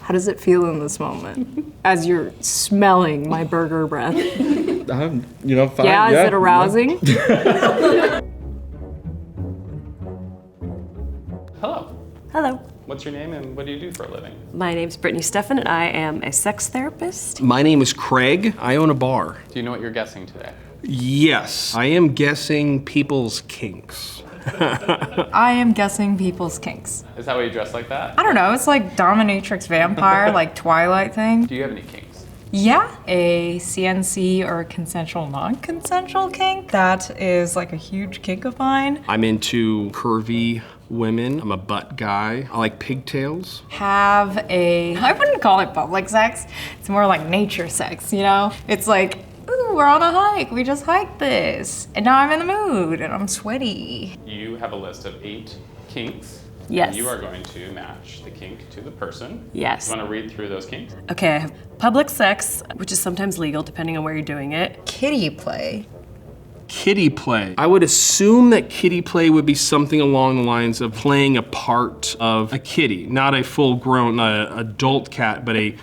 How does it feel in this moment as you're smelling my burger breath? Fine. Yeah, is it arousing? Hello. Hello. What's your name and what do you do for a living? My name's Brittany Steffen and I am a sex therapist. My name is Craig. I own a bar. Do you know what you're guessing today? Yes, I am guessing people's kinks. I am guessing people's kinks. Is that why you dress like that? I don't know, it's like dominatrix vampire, like Twilight thing. Do you have any kinks? Yeah, a CNC or a consensual non-consensual kink. That is like a huge kink of mine. I'm into curvy women. I'm a butt guy. I like pigtails. I wouldn't call it public sex. It's more like nature sex, you know? It's like, ooh, we're on a hike. We just hiked this. And now I'm in the mood and I'm sweaty. You have a list of 8 kinks. Yes. And you are going to match the kink to the person. Yes. You want to read through those kinks? Okay, I have public sex, which is sometimes legal depending on where you're doing it. Kitty play. Kitty play. I would assume that kitty play would be something along the lines of playing a part of a kitty, not a full-grown adult cat, but a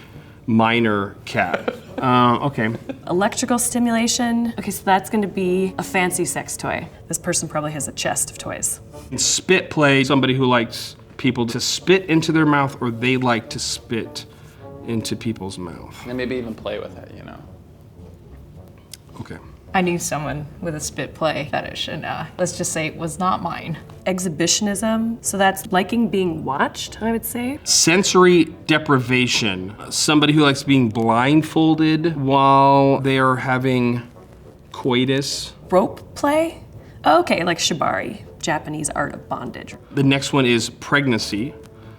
minor cat. Okay. Electrical stimulation. Okay, so that's gonna be a fancy sex toy. This person probably has a chest of toys. And spit play, somebody who likes people to spit into their mouth or they like to spit into people's mouth. And maybe even play with it, you know? Okay. I knew someone with a spit play fetish and let's just say it was not mine. Exhibitionism. So that's liking being watched, I would say. Sensory deprivation, somebody who likes being blindfolded while they are having coitus. Rope play. Okay, like shibari, Japanese art of bondage. The next one is pregnancy.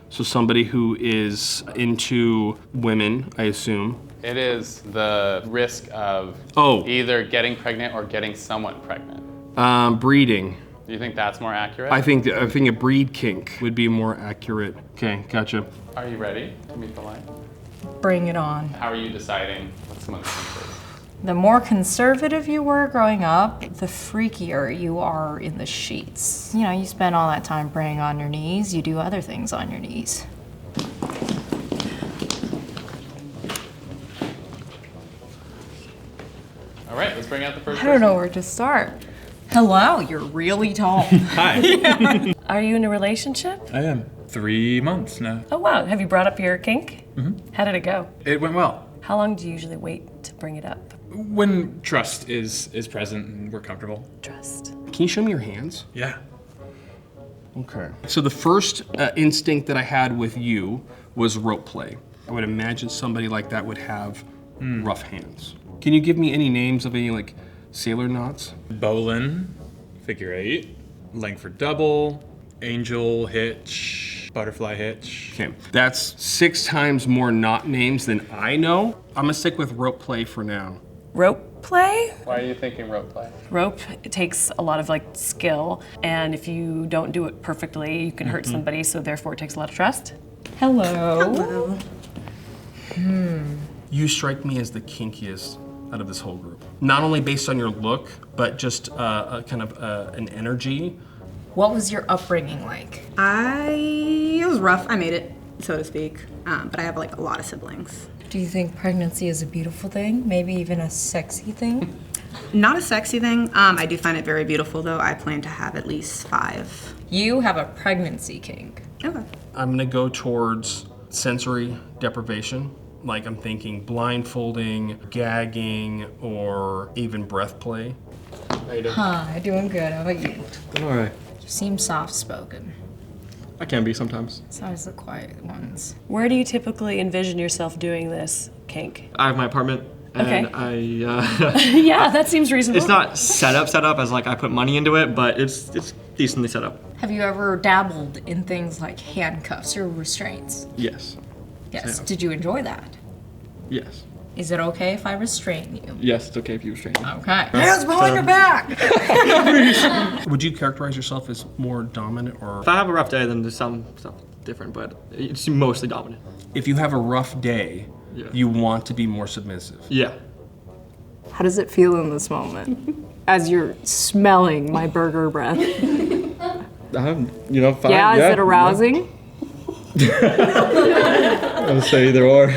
So somebody who is into women, I assume. It is the risk of either getting pregnant or getting someone pregnant. Breeding. Do you think that's more accurate? I think a breed kink would be more accurate. Okay, gotcha. Are you ready to meet the line? Bring it on. How are you deciding what someone's kink is? The more conservative you were growing up, the freakier you are in the sheets. You know, you spend all that time praying on your knees, you do other things on your knees. All right, let's bring out the first I don't know where to start. Hello, you're really tall. Hi. Are you in a relationship? I am. 3 months now. Oh wow, have you brought up your kink? Mm-hmm. How did it go? It went well. How long do you usually wait to bring it up? When trust is present and we're comfortable. Trust. Can you show me your hands? Yeah. Okay. So the first instinct that I had with you was rope play. I would imagine somebody like that would have rough hands. Can you give me any names of any like sailor knots? Bowline, figure 8, Langford double, angel hitch, butterfly hitch. Okay, that's 6 times more knot names than I know. I'm gonna stick with rope play for now. Rope play? Why are you thinking rope play? Rope, it takes a lot of like skill, and if you don't do it perfectly, you can hurt somebody, so therefore it takes a lot of trust. Hello. You strike me as the kinkiest out of this whole group. Not only based on your look, but just a kind of an energy. What was your upbringing like? It was rough. I made it, so to speak. But I have like a lot of siblings. Do you think pregnancy is a beautiful thing? Maybe even a sexy thing? Not a sexy thing. I do find it very beautiful though. I plan to have at least 5. You have a pregnancy kink. Okay. I'm gonna go towards sensory deprivation. Like I'm thinking blindfolding, gagging, or even breath play. How you doing? Hi, doing good. How about you? All right. You seem soft-spoken. I can be sometimes. It's always the quiet ones. Where do you typically envision yourself doing this kink? I have my apartment, and Okay. yeah, that seems reasonable. it's not set up as like I put money into it, but it's decently set up. Have you ever dabbled in things like handcuffs or restraints? Yes. Yes. Yeah. Did you enjoy that? Yes. Is it okay if I restrain you? Yes, it's okay if you restrain me. Okay. Hands behind your back! Would you characterize yourself as more dominant or? If I have a rough day, then there's some stuff different, but it's mostly dominant. If you have a rough day, Yeah. you want to be more submissive. Yeah. How does it feel in this moment as you're smelling my burger breath? Fine. Yeah, is it arousing? gonna say either or.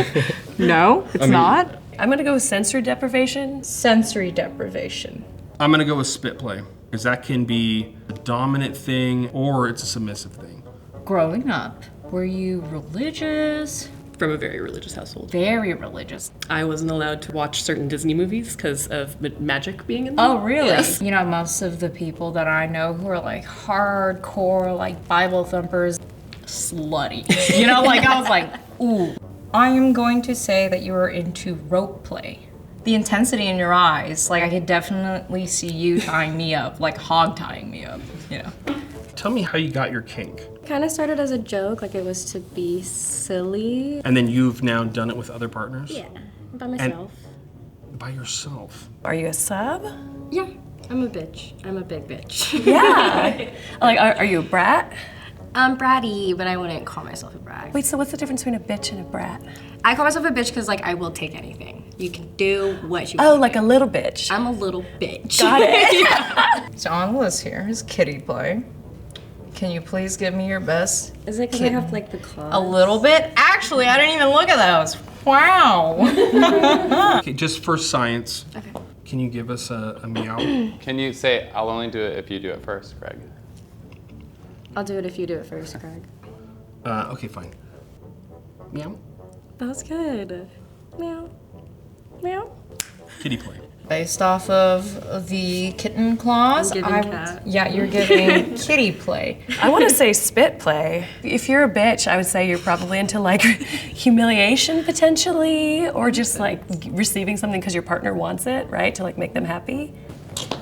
No, it's not. I'm gonna go with sensory deprivation. Sensory deprivation. I'm gonna go with spit play, because that can be a dominant thing or it's a submissive thing. Growing up, were you religious? From a very religious household. Very religious. I wasn't allowed to watch certain Disney movies because of magic being in them. Oh, really? Yes. You know, most of the people that I know who are like hardcore, like Bible thumpers, slutty. You know, like I was like, ooh. I am going to say that you were into rope play. The intensity in your eyes, like I could definitely see you tying me up, like hog tying me up, you know. Tell me how you got your kink. Kind of started as a joke, like it was to be silly. And then you've now done it with other partners? Yeah, by myself. By yourself? Are you a sub? Yeah, I'm a bitch. I'm a big bitch. Yeah. Like, are you a brat? I'm bratty, but I wouldn't call myself a brat. Wait, so what's the difference between a bitch and a brat? I call myself a bitch because like I will take anything. You can do what you Oh, want. like a little bitch. I'm a little bitch. Got it. So on the list here is kitty play. Can you please give me your best? Is it because I have like the claws? A little bit? Actually, I didn't even look at those. Wow. Okay, just for science, Okay. can you give us a meow? Can you say, I'll only do it if you do it first, Greg? I'll do it if you do it first, Greg. Okay, fine. Meow. That was good. Meow. Meow. Kitty play. Based off of the kitten claws, I'm giving I cat. yeah, you're giving kitty play. I want to say spit play. If you're a bitch, I would say you're probably into like humiliation potentially, or just like receiving something because your partner wants it, right? To like make them happy.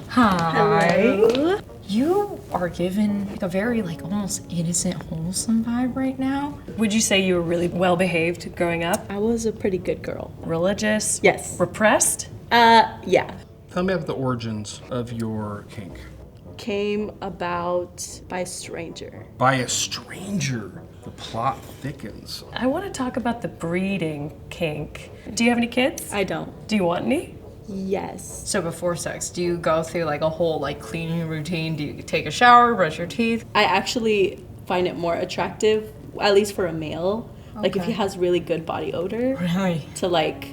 Hi. You are given like a very like almost innocent, wholesome vibe right now. Would you say you were really well behaved growing up? I was a pretty good girl. Religious? Yes. Repressed? Yeah. Tell me about the origins of your kink. Came about by a stranger. By a stranger. The plot thickens. I want to talk about the breeding kink. Do you have any kids? I don't. Do you want any? Yes. So before sex, do you go through like a whole like cleaning routine? Do you take a shower, brush your teeth? I actually find it more attractive, at least for a male, like if he has really good body odor, Really? to like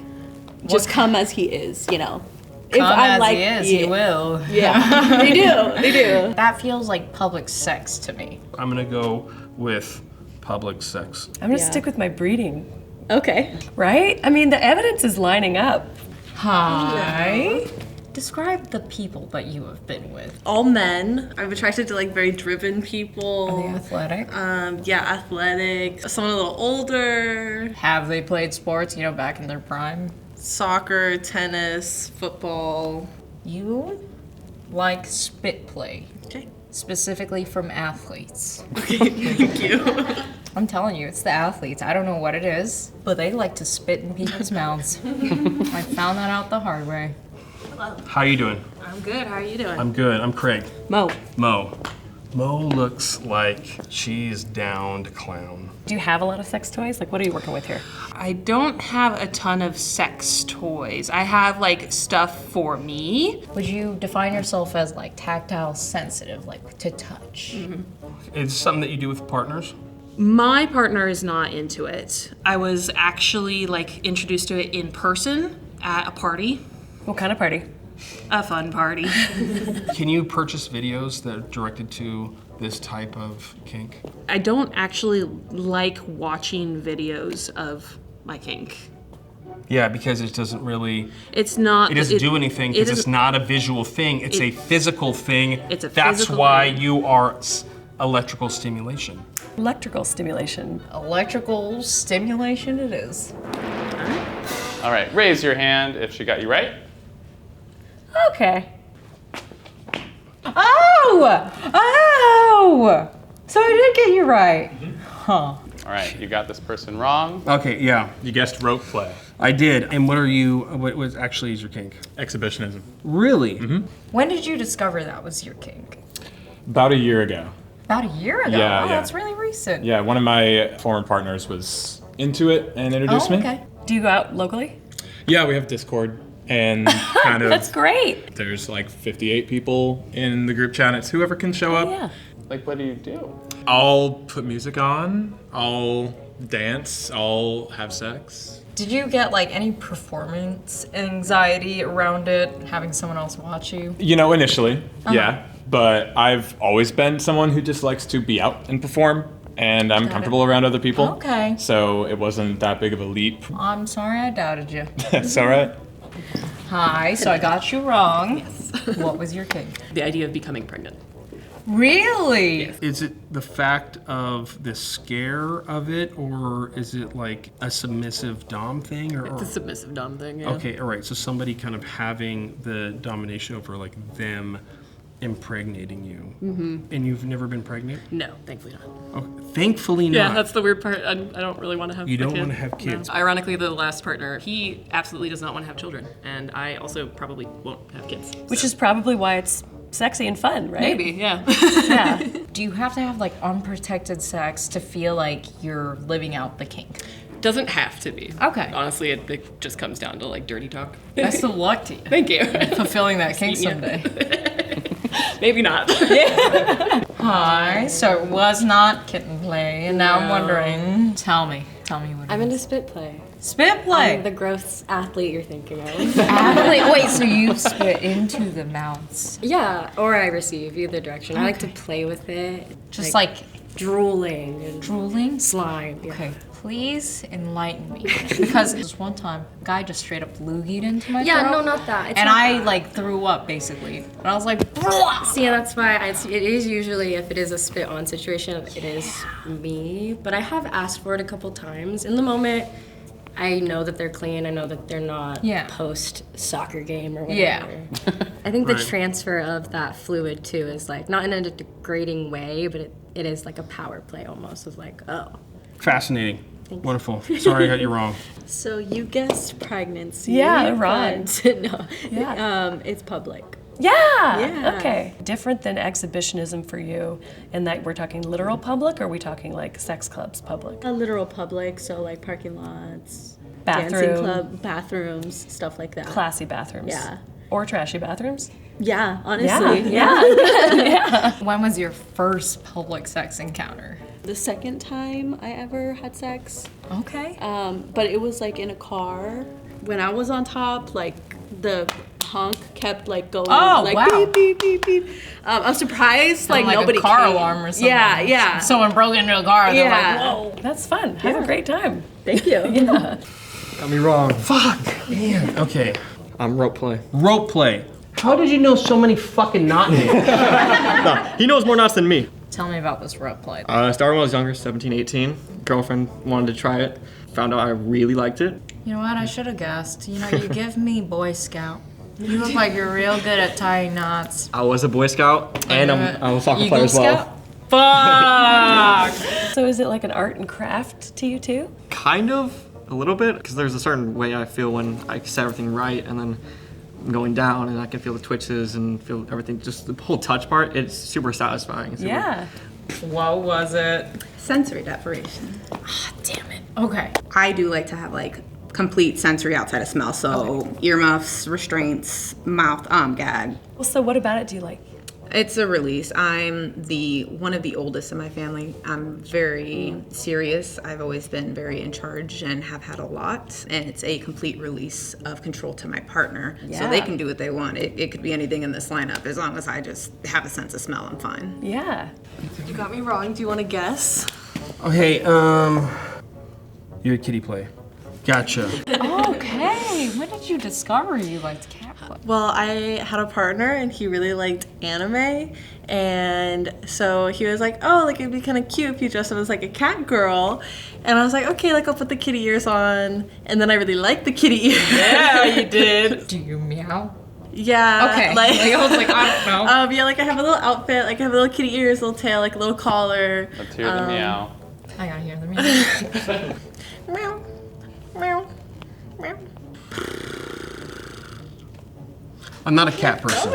just come as he is, you know. If Come I'm as like, he is, yeah, he will. Yeah, they do, they do. That feels like public sex to me. I'm gonna go with public sex. I'm going to Yeah. stick with my breeding, Okay. right? I mean, the evidence is lining up. Hi. Describe the people that you have been with. All men. I'm attracted to like very driven people. Are they athletic? Yeah, athletic. Someone a little older. Have they played sports, you know, back in their prime? Soccer, tennis, football. You like spit play, Okay. specifically from athletes. Thank you. I'm telling you, it's the athletes. I don't know what it is, but they like to spit in people's mouths. I found that out the hard way. How you doing? I'm good. How are you doing? I'm good. I'm Craig. Mo. Mo. Mo looks like she's down to clown. Do you have a lot of sex toys? Like, what are you working with here? I don't have a ton of sex toys. I have like stuff for me. Would you define yourself as like tactile sensitive, like to touch? It's something that you do with partners? My partner is not into it. I was actually like introduced to it in person at a party, What kind of party? a fun party. Can you purchase videos that are directed to this type of kink? I don't actually like watching videos of my kink. Yeah, because it doesn't really, It's not. it doesn't do anything because it it's isn't- not a visual thing. It's a physical thing. It's a That's physical why thing. you are electrical stimulation. Electrical stimulation. Electrical stimulation it is. All right, raise your hand if she got you right. Okay. Oh! Oh! So I did get you right. Huh. All right, you got this person wrong. Okay, yeah, You guessed rope play. I did. And what are you, what was actually is your kink? Exhibitionism. Really? When did you discover that was your kink? About a year ago. About a year ago. Yeah, Oh, yeah. that's really recent. Yeah, one of my former partners was into it and introduced Oh, me. okay. Do you go out locally? Yeah, we have Discord and kind of That's great. there's like 58 people in the group chat. And it's whoever can show up. Yeah. Like, what do you do? I'll put music on. I'll dance, all have sex. Did you get like any performance anxiety around it, having someone else watch you? You know, initially, yeah. But I've always been someone who just likes to be out and perform, and I'm comfortable around other people. Okay. So it wasn't that big of a leap. I'm sorry I doubted you. That's all right. Hi, so I got you wrong. Yes. What was your kink? The idea of becoming pregnant. Really? Is it the fact of the scare of it, or is it like a submissive dom thing? Or It's a submissive dom thing, yeah. Okay, all right. So somebody kind of having the domination over like them impregnating you. And you've never been pregnant? No, thankfully not. Oh, thankfully not. Yeah, that's the weird part. I don't really want to have You a don't kid. want to have kids. No. Ironically, the last partner, he absolutely does not want to have children. And I also probably won't have kids. Which is probably why it's sexy and fun, right? Maybe, yeah. Yeah. Do you have to have like unprotected sex to feel like you're living out the kink? Doesn't have to be. Okay. Honestly, it just comes down to like dirty talk. Best of luck to you. Thank you. Fulfilling that kink someday. Maybe not. Hi, so it was not kitten play, and now I'm wondering. Tell me what I'm it into is. spit play. Spit play. I'm the gross athlete you're thinking of. Wait, so you spit into the mouths? Yeah, or I receive, either direction. I like to play with it. Just like drooling and drooling? slime. Yeah. Okay, please enlighten me. Because this one time, a guy just straight up loogied into my Yeah, throat. no, not that. It's And not I that. like threw up basically. And I was like, See, that's why it is usually, if it is a spit on situation, it is me. But I have asked for it a couple times. In the moment, I know that they're clean. I know that they're not post soccer game or whatever. Yeah. I think the transfer of that fluid too is like not in a degrading way, but it is like a power play almost of like, oh. Fascinating. Wonderful. Sorry I got you wrong. So you guessed pregnancy. Yeah, right. But no, Yeah. it's public. Yeah. Yeah. Okay. Different than exhibitionism for you, in that we're talking literal public, or are we talking like sex clubs public? A literal public, so like parking lots, Bathroom. dancing club, bathrooms, stuff like that. Classy bathrooms. Yeah. Or trashy bathrooms. Yeah, honestly. Yeah. when was your first public sex encounter? The second time I ever had sex, Okay. but it was like in a car. When I was on top, like the honk kept like going, like wow. beep beep beep beep. I'm surprised like nobody a car came. alarm or something. Yeah, yeah. Someone broke into a car and they're like, Yeah. whoa. That's fun. Have a great time. Thank you. Yeah. Got me wrong. Fuck, man. Okay. Rope play. Rope play. How did you know so many fucking knot names? No, he knows more knots than me. Tell me about this rope play. Started when I was younger, 17, 18. Girlfriend wanted to try it. Found out I really liked it. You know what? I should have guessed. You know, you give me Boy Scout. You look like you're real good at tying knots. I was a Boy Scout, and I was a soccer Eagle player as well. Scout? Fuck! So is it like an art and craft to you too? Kind of, a little bit, because there's a certain way I feel when I set everything right, and then I'm going down, and I can feel the twitches and feel everything. Just the whole touch part, it's super satisfying. Super, Yeah. What was it? Sensory deprivation. Damn it. Okay. I do like to have like complete sensory outside of smell. So earmuffs, restraints, mouth, gag. Well, so what about it do you like? It's a release. I'm one of the oldest in my family. I'm very serious. I've always been very in charge and have had a lot. And it's a complete release of control to my partner. So they can do what they want. It could be anything in this lineup. As long as I just have a sense of smell, I'm fine. Yeah. You got me wrong. Do you want to guess? Okay, you had kitty play. Gotcha. Okay. When did you discover you liked cat play? Well, I had a partner and he really liked anime, and so he was like, oh, like it'd be kind of cute if you dressed up as like a cat girl. And I was like, okay, like I'll put the kitty ears on. And then I really liked the kitty ears. Yeah, you did. Do you meow? Yeah. Okay. Like, I was like, I don't know. Yeah, like I have a little outfit, like I have little kitty ears, little tail, like a little collar. Let's hear the meow. I gotta hear the meow. Meow, meow, meow. I'm not a cat person.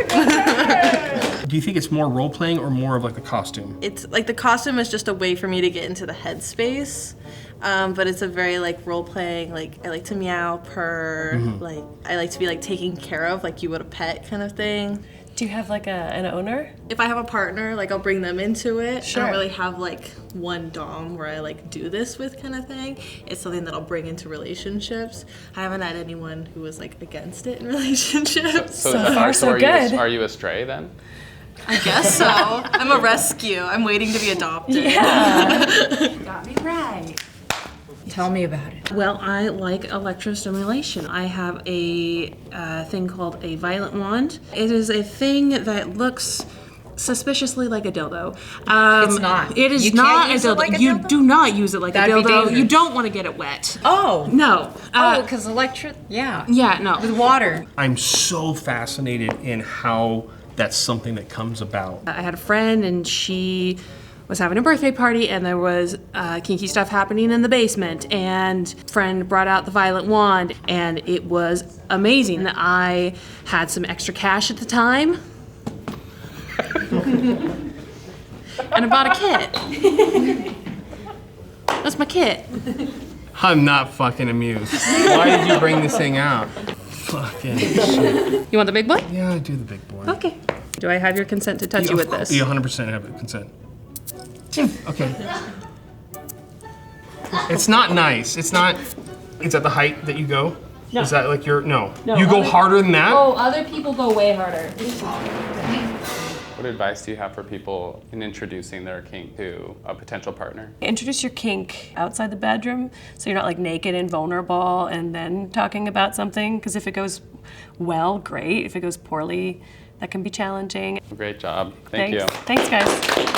Do you think it's more role playing or more of like the costume? It's like the costume is just a way for me to get into the headspace, but it's a very like role playing. Like I like to meow, purr. Like I like to be like taken care of, like you would a pet kind of thing. Do you have like an owner? If I have a partner, like I'll bring them into it. Sure. I don't really have like one dom where I like do this with kind of thing. It's something that I'll bring into relationships. I haven't had anyone who was like against it in relationships. So far, so good. Are you a stray then? I guess so. I'm a rescue. I'm waiting to be adopted. Yeah. Got me right. Tell me about it. Well, I like electrostimulation. I have a thing called a violet wand. It is a thing that looks suspiciously like a dildo. It's not. It is You not can't a use it dildo. like a You dildo? do not use it like That'd a be dildo. dangerous. You don't want to get it wet. Oh. No. Oh, because yeah. Yeah, no. With water. I'm so fascinated in how that's something that comes about. I had a friend and she was having a birthday party and there was kinky stuff happening in the basement, and friend brought out the violet wand and it was amazing. I had some extra cash at the time and I bought a kit. That's my kit. I'm not fucking amused. Why did you bring this thing out? Fucking shit. You want the big boy? Yeah, I do the big boy. Okay. Do I have your consent to touch you with this? You 100% have consent. Okay. It's not nice. It's not. It's at the height that you go. No. Is that like your no? No, you go other- harder than that. Oh, other people go way harder. What advice do you have for people in introducing their kink to a potential partner? Introduce your kink outside the bedroom so you're not like naked and vulnerable and then talking about something, because if it goes well, great. If it goes poorly, that can be challenging. Great job. Thank you. Thanks guys.